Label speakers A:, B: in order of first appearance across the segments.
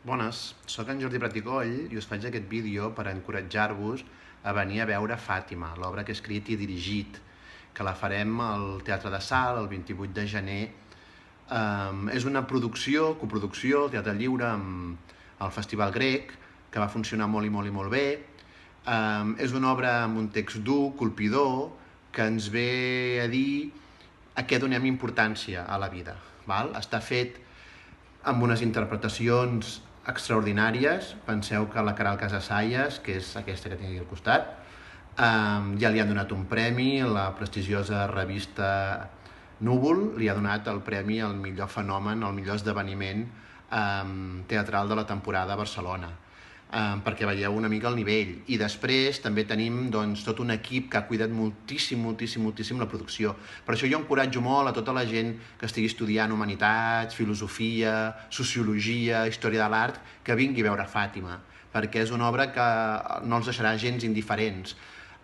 A: Bones, sóc en Jordi Praticoll i us faig aquest vídeo per encoratjar-vos a venir a veure Fàtima, l'obra que he escrit i dirigit, que la farem al Teatre de Salt el 28 de gener. És una coproducció, Teatre Lliure, amb el Festival Grec, que va funcionar molt bé. És una obra amb un text dur, colpidor, que ens ve a dir a què donem importància a la vida. Està fet amb unes interpretacions extraordinàries. Penseu que la Queralt Casassayas, que és aquesta que tinc aquí al costat, ja li han donat un premi, la prestigiosa revista Núvol li ha donat el premi al millor fenomen, al millor esdeveniment teatral de la temporada a Barcelona, perquè veieu una mica el nivell. I després també tenim tot un equip que ha cuidat moltíssim la producció. Per això jo encoratjo molt a tota la gent que estigui estudiant humanitats, filosofia, sociologia, història de l'art, que vingui a veure Fàtima, perquè és una obra que no els deixarà gens indiferents.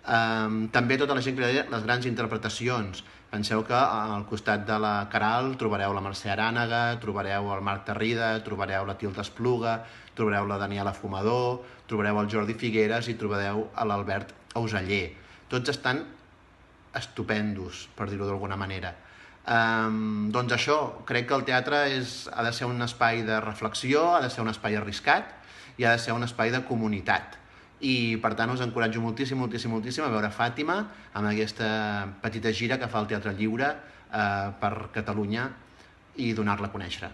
A: També tota la gent que li ha les grans interpretacions. Penseu que al costat de la Queralt trobareu la Mercè Arànega, trobareu el Marc Tarrida, trobareu la Tilda Espluga, trobareu la Daniela Fumador, trobareu el Jordi Figueres i trobareu l'Albert Auseller. Tots estan estupendos, per dir-ho d'alguna manera. Doncs això, crec que el teatre ha de ser un espai de reflexió, ha de ser un espai arriscat i ha de ser un espai de comunitat. I per tant us encoratjo moltíssim a veure Fàtima amb aquesta petita gira que fa el Teatre Lliure per Catalunya i donar-la a conèixer.